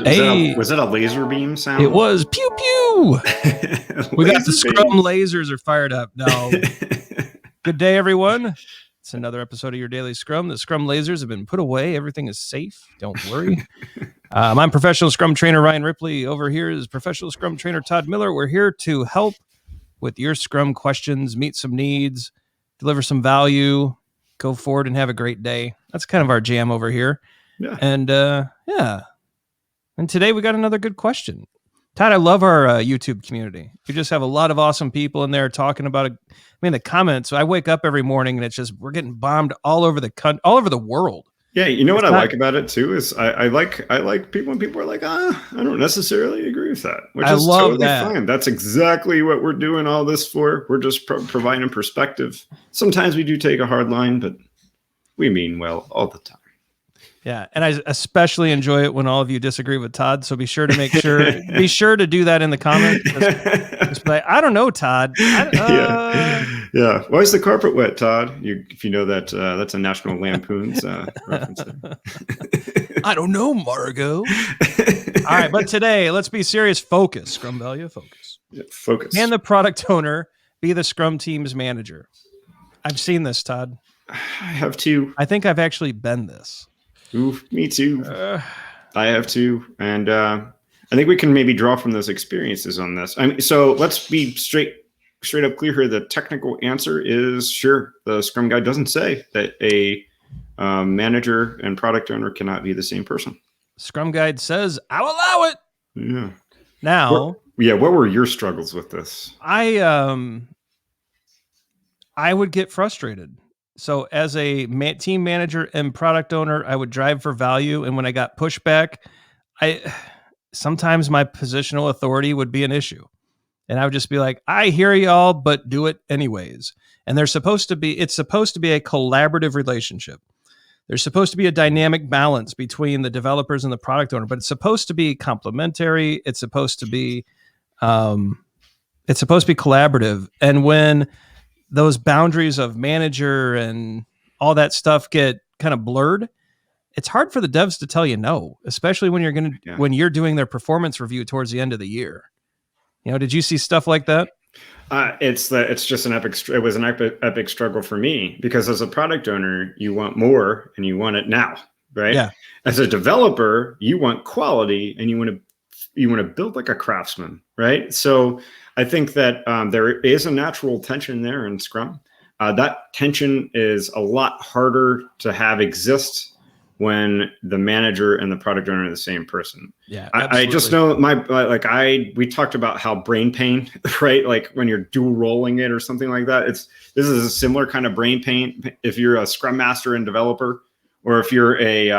Hey, was that a laser beam sound? it was pew pew. We got the Laser Scrum beams. lasers are fired up. No, good day, everyone. It's another episode of Your Daily Scrum. The Scrum lasers have been put away. Everything is safe. Don't worry. I'm professional Scrum trainer Ryan Ripley. Over here is professional Scrum trainer Todd Miller. We're here to help with your Scrum questions, meet some needs, deliver some value, go forward and have a great day. That's kind of our jam over here. Yeah. And And today we got another good question. Todd, I love our YouTube community. We just have a lot of awesome people in there talking about it. I mean, the comments. I wake up every morning and it's just we're getting bombed all over the world. Yeah, you know what I like about it too is I like people when people are like, I don't necessarily agree with that, which is totally fine. That's exactly what we're doing all this for. We're just providing perspective. Sometimes we do take a hard line, but we mean well all the time. Yeah, and I especially enjoy it when all of you disagree with Todd. So be sure to be sure to do that in the comments. Just like, I don't know, Todd. Yeah. Why is the carpet wet, Todd? If you know that, that's a National Lampoon's reference there. I don't know, Margot. All right, but today, let's be serious. Focus. Scrum value, focus. Yeah, focus. Can the product owner be the Scrum Team's manager? I've seen this, Todd. I have too. I think I've actually been this. Ooh, me too. I have too. And I think we can maybe draw from those experiences on this. So let's be straight up clear here. The technical answer is sure. The Scrum Guide doesn't say that a manager and product owner cannot be the same person. Scrum Guide says, I'll allow it. Yeah. Now. What were your struggles with this? I would get frustrated. So as a team manager and product owner, I would drive for value. And when I got pushback, sometimes my positional authority would be an issue. And I would just be like, I hear y'all, but do it anyways. And it's supposed to be a collaborative relationship. There's supposed to be a dynamic balance between the developers and the product owner, but it's supposed to be complementary. It's supposed to be collaborative. And when those boundaries of manager and all that stuff get kind of blurred, it's hard for the devs to tell you no, especially when when you're doing their performance review towards the end of the year. Did you see stuff like that? It's just an epic. It was an epic struggle for me because as a product owner, you want more and you want it now, right? Yeah. As a developer, you want quality and you want to build like a craftsman, right? So I think that there is a natural tension there in Scrum. That tension is a lot harder to have exist when the manager and the product owner are the same person. Yeah, I just know we talked about how brain pain, right? Like when you're dual rolling it or something like that. This is a similar kind of brain pain if you're a Scrum Master and developer, or if you're a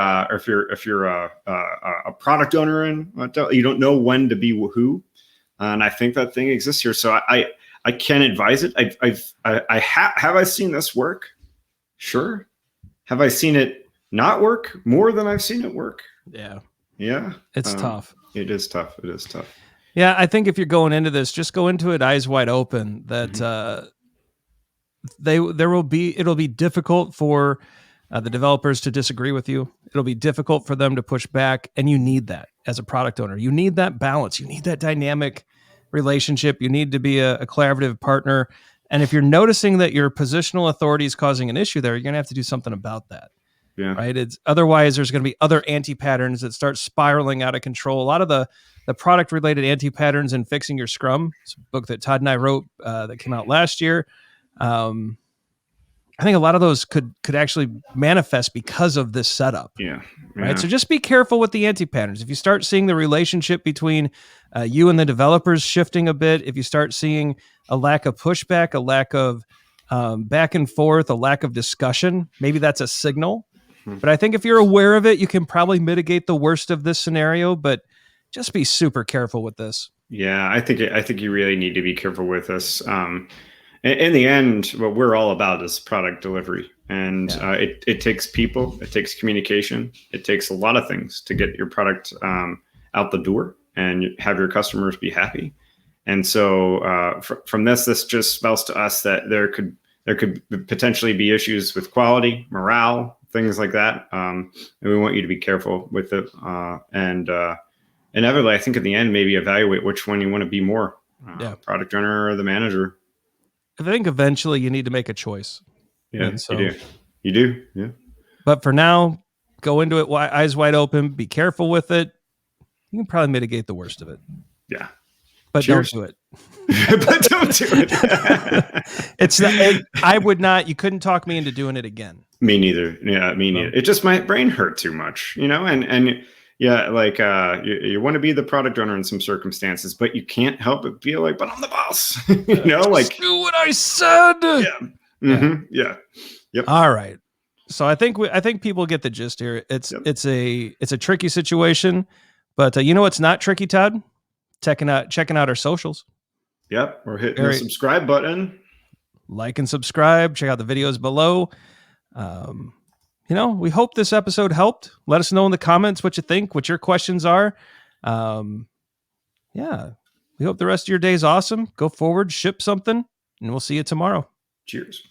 product owner and you don't know when to be who. And I think that thing exists here. So I can't advise it. Have I seen this work? Sure. Have I seen it not work more than I've seen it work? Yeah. Yeah. It's tough. It is tough. It is tough. Yeah. I think if you're going into this, just go into it eyes wide open that it'll be difficult for the developers to disagree with you. It'll be difficult for them to push back. And you need that as a product owner. You need that balance. You need that dynamic relationship. You need to be a collaborative partner. And if you're noticing that your positional authority is causing an issue there, you're going to have to do something about that. Yeah. Right. Otherwise there's going to be other anti-patterns that start spiraling out of control. A lot of the product related anti-patterns in fixing your Scrum. It's a book that Todd and I wrote that came out last year. I think a lot of those could actually manifest because of this setup. Yeah. Right. So just be careful with the anti-patterns. If you start seeing the relationship between you and the developers shifting a bit, if you start seeing a lack of pushback, a lack of back and forth, a lack of discussion, maybe that's a signal. But I think if you're aware of it, you can probably mitigate the worst of this scenario, but just be super careful with this. Yeah, I think you really need to be careful with this. In the end, what we're all about is product delivery. And it takes people, it takes communication, it takes a lot of things to get your product out the door and have your customers be happy. And so from this just spells to us that there could potentially be issues with quality, morale, things like that. And we want you to be careful with it. inevitably, I think in the end, maybe evaluate which one you want to be more, product owner or the manager. I think eventually you need to make a choice. Yeah, you do. Yeah. But for now, go into it eyes wide open. Be careful with it. You can probably mitigate the worst of it. Yeah. But Cheers. don't do it. But don't do it. It's not. I would not. You couldn't talk me into doing it again. Me neither. Yeah, me neither. It just, my brain hurt too much, and yeah, like you want to be the product owner in some circumstances, but you can't help but feel like, but I'm the boss. Like, do what I said. Yeah. Mm-hmm. Yeah. Yep. All right. So I think people get the gist here. It's a tricky situation, but you know what's not tricky, Todd? Checking out our socials. Yep. Or hitting the subscribe button. Like and subscribe. Check out the videos below. We hope this episode helped. Let us know in the comments what you think, what your questions are. We hope the rest of your day is awesome. Go forward, ship something, and we'll see you tomorrow. Cheers.